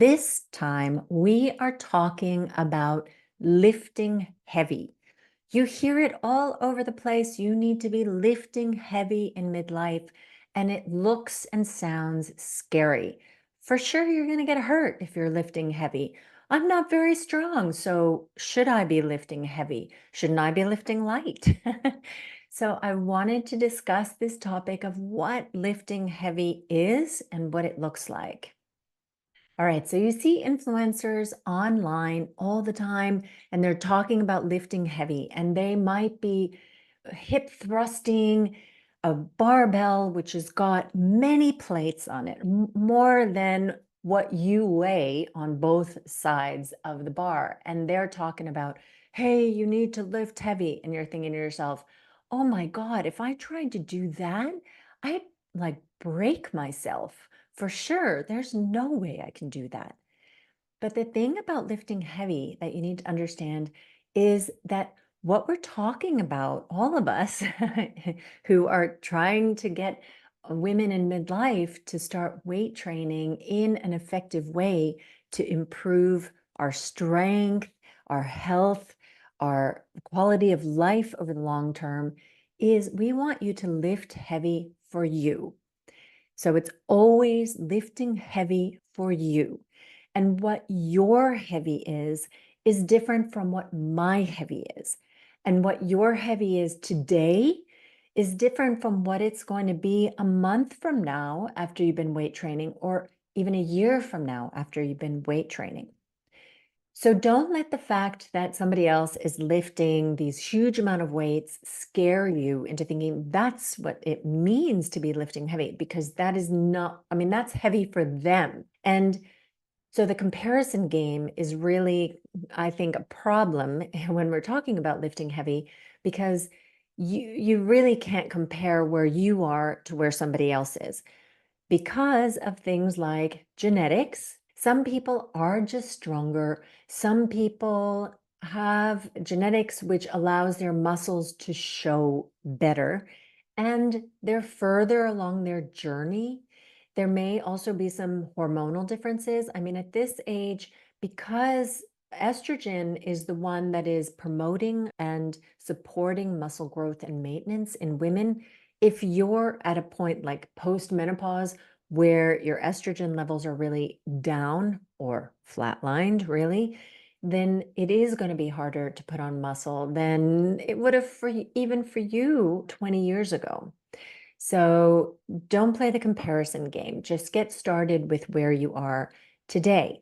This time, we are talking about lifting heavy. You hear it all over the place. You need to be lifting heavy in midlife, and it looks and sounds scary. For sure, you're going to get hurt if you're lifting heavy. I'm not very strong, so should I be lifting heavy? Shouldn't I be lifting light? So, I wanted to discuss this topic of what lifting heavy is and what it looks like. All right, so you see influencers online all the time, and they're talking about lifting heavy, and they might be hip thrusting a barbell, which has got many plates on it, more than what you weigh on both sides of the bar. And they're talking about, hey, you need to lift heavy. And you're thinking to yourself, oh my God, if I tried to do that, I'd like break myself. For sure, there's no way I can do that. But the thing about lifting heavy that you need to understand is that what we're talking about, all of us who are trying to get women in midlife to start weight training in an effective way to improve our strength, our health, our quality of life over the long term, is we want you to lift heavy for you. So it's always lifting heavy for you. And what your heavy is different from what my heavy is. And what your heavy is today is different from what it's going to be a month from now after you've been weight training, or even a year from now after you've been weight training. So don't let the fact that somebody else is lifting these huge amount of weights scare you into thinking that's what it means to be lifting heavy, because that is not, I mean, that's heavy for them. And so the comparison game is really, I think, a problem when we're talking about lifting heavy, because you really can't compare where you are to where somebody else is because of things like genetics. Some people are just stronger. Some people have genetics which allows their muscles to show better, and they're further along their journey. There may also be some hormonal differences. I mean, at this age, because estrogen is the one that is promoting and supporting muscle growth and maintenance in women, if you're at a point like post-menopause where your estrogen levels are really down or flatlined, really, then it is going to be harder to put on muscle than it would have even for you 20 years ago. So don't play the comparison game. Just get started with where you are today.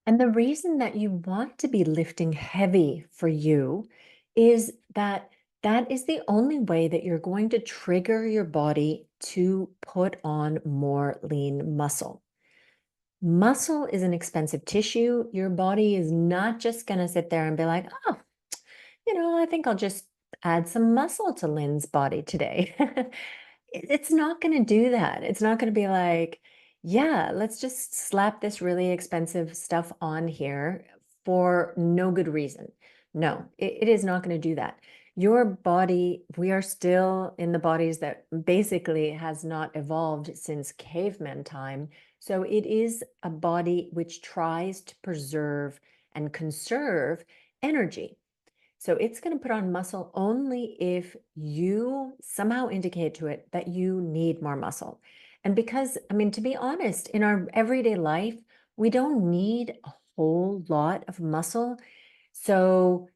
And the reason that you want to be lifting heavy for you is that that is the only way that you're going to trigger your body to put on more lean muscle. Muscle is an expensive tissue. Your body is not just going to sit there and be like, oh, I think I'll just add some muscle to Lynn's body today. It's not going to do that. It's not going to be like, yeah, let's just slap this really expensive stuff on here for no good reason. No, it is not going to do that. Your body, we are still in the bodies that basically has not evolved since caveman time. So it is a body which tries to preserve and conserve energy. So it's going to put on muscle only if you somehow indicate to it that you need more muscle. And because, I mean, to be honest, in our everyday life, we don't need a whole lot of muscle. So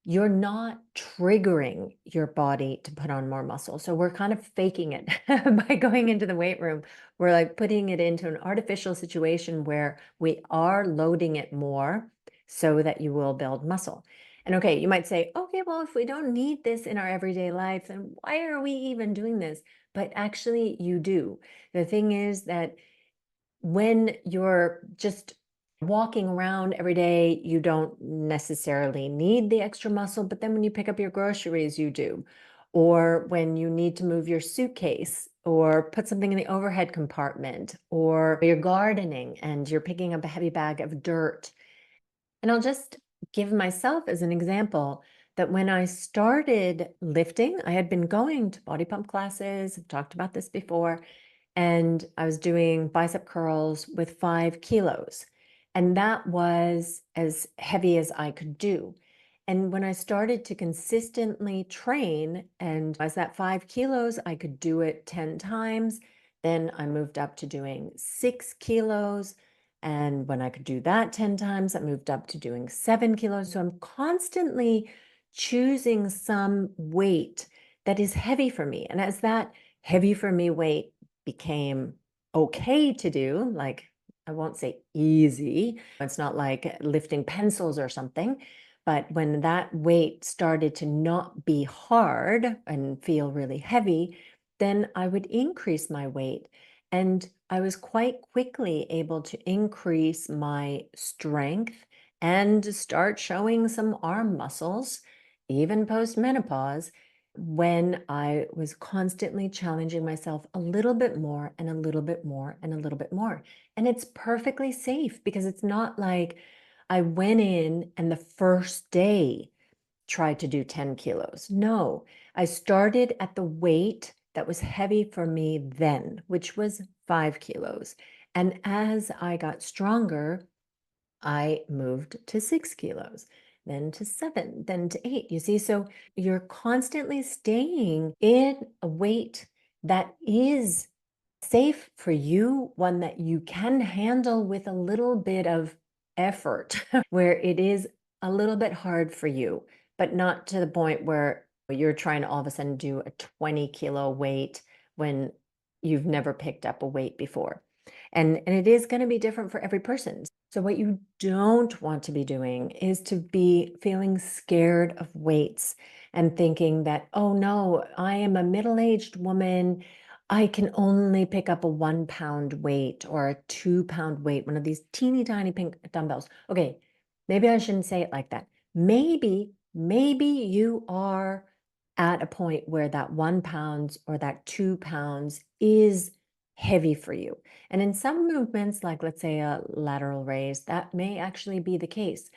you're not triggering your body to put on more muscle. So we're kind of faking it by going into the weight room. We're like putting it into an artificial situation where we are loading it more so that you will build muscle. And okay, you might say, okay, well, if we don't need this in our everyday life, then why are we even doing this? But actually, you do. The thing is that when you're just walking around every day, you don't necessarily need the extra muscle, but then when you pick up your groceries, you do. Or when you need to move your suitcase or put something in the overhead compartment, or you're gardening and you're picking up a heavy bag of dirt. And I'll just give myself as an example that when I started lifting, I had been going to body pump classes, I've talked about this before, and I was doing bicep curls with 5 kilos. And that was as heavy as I could do. And when I started to consistently train, and as that 5 kilos, I could do it 10 times. Then I moved up to doing 6 kilos. And when I could do that 10 times, I moved up to doing 7 kilos. So I'm constantly choosing some weight that is heavy for me. And as that heavy for me weight became okay to do, like I won't say easy, it's not like lifting pencils or something, but when that weight started to not be hard and feel really heavy, then I would increase my weight. And I was quite quickly able to increase my strength and start showing some arm muscles, even post menopause, when I was constantly challenging myself a little bit more and a little bit more and a little bit more. And it's perfectly safe because it's not like I went in and the first day tried to do 10 kilos. No, I started at the weight that was heavy for me then, which was 5 kilos. And as I got stronger, I moved to 6 kilos, then to 7, then to 8. You see, so you're constantly staying in a weight that is safe for you, one that you can handle with a little bit of effort, where it is a little bit hard for you, but not to the point where you're trying to all of a sudden do a 20 kilo weight when you've never picked up a weight before. And it is going to be different for every person. So what you don't want to be doing is to be feeling scared of weights and thinking that, oh no, I am a middle-aged woman. I can only pick up a 1 pound weight or a 2 pound weight, one of these teeny tiny pink dumbbells. Okay, maybe I shouldn't say it like that. Maybe you are at a point where that 1 pound or that 2 pounds is heavy for you. And in some movements, like let's say a lateral raise, that may actually be the case.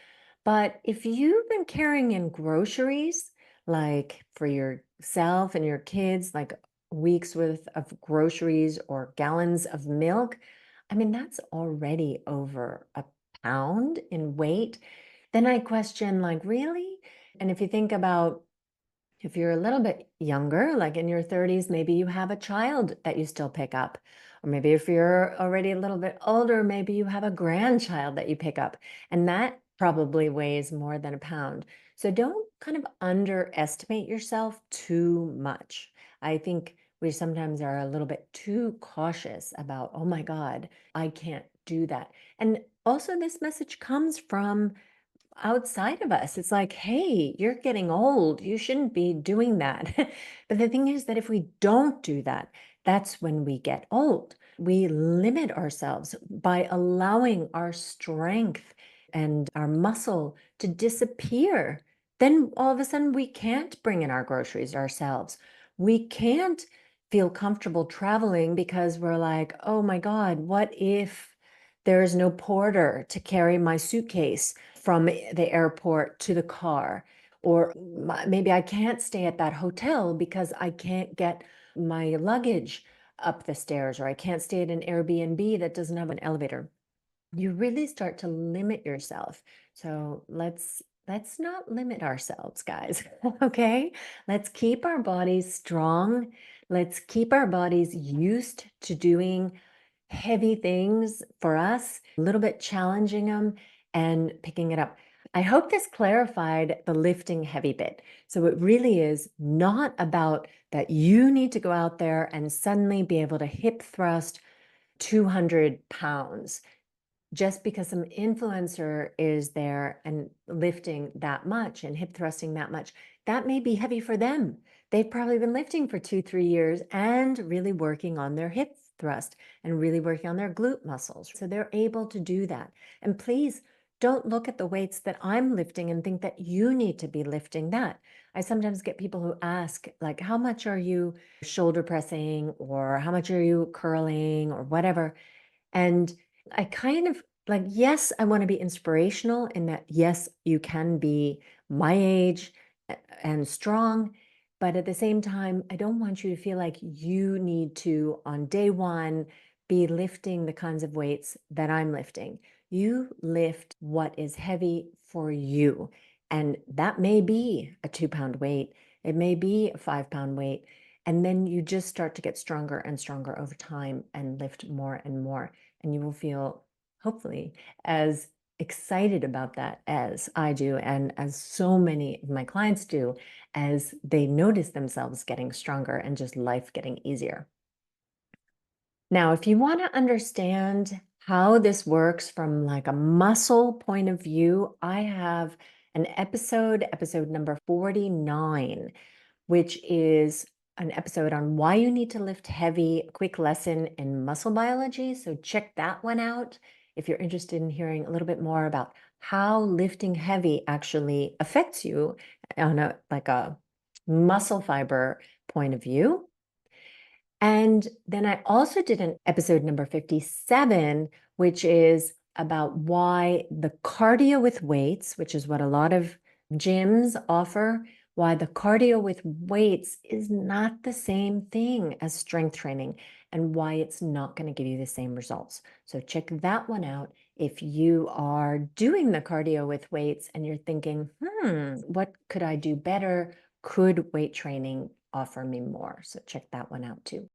But if you've been carrying in groceries, like for yourself and your kids, like weeks worth of groceries or gallons of milk, I mean, that's already over a pound in weight. Then I question, like, really? And if you think about if you're a little bit younger, like in your 30s, maybe you have a child that you still pick up. Or maybe if you're already a little bit older, maybe you have a grandchild that you pick up. And that probably weighs more than a pound. So don't kind of underestimate yourself too much. I think we sometimes are a little bit too cautious about, oh my God, I can't do that. And also, this message comes from outside of us. It's like, hey, you're getting old. You shouldn't be doing that. But the thing is that if we don't do that, that's when we get old. We limit ourselves by allowing our strength and our muscle to disappear. Then all of a sudden, we can't bring in our groceries ourselves. We can't feel comfortable traveling because we're like, oh my God, what if there is no porter to carry my suitcase from the airport to the car? Or maybe I can't stay at that hotel because I can't get my luggage up the stairs, or I can't stay at an Airbnb that doesn't have an elevator. You really start to limit yourself. So let's not limit ourselves, guys. Okay? Let's keep our bodies strong. Let's keep our bodies used to doing heavy things for us, a little bit challenging them and picking it up. I hope this clarified the lifting heavy bit. So it really is not about that you need to go out there and suddenly be able to hip thrust 200 pounds just because some influencer is there and lifting that much and hip thrusting that much, that may be heavy for them. They've probably been lifting for 2, 3 years and really working on their hip thrust and really working on their glute muscles. So they're able to do that. And please don't look at the weights that I'm lifting and think that you need to be lifting that. I sometimes get people who ask, like, how much are you shoulder pressing, or how much are you curling, or whatever. And I kind of like, yes, I want to be inspirational in that, yes, you can be my age and strong. But at the same time, I don't want you to feel like you need to, on day one, be lifting the kinds of weights that I'm lifting. You lift what is heavy for you. And that may be a 2 pound weight, it may be a 5 pound weight. And then you just start to get stronger and stronger over time and lift more and more. And you will feel, hopefully, as excited about that as I do, and as so many of my clients do, as they notice themselves getting stronger and just life getting easier. Now, if you want to understand how this works from like a muscle point of view, I have an episode number 49, which is an episode on why you need to lift heavy, a quick lesson in muscle biology. So check that one out if you're interested in hearing a little bit more about how lifting heavy actually affects you on a muscle fiber point of view. And then I also did an episode number 57, which is about why the cardio with weights, which is what a lot of gyms offer, why the cardio with weights is not the same thing as strength training and why it's not going to give you the same results. So check that one out if you are doing the cardio with weights and you're thinking, what could I do better? Could weight training offer me more? So check that one out too.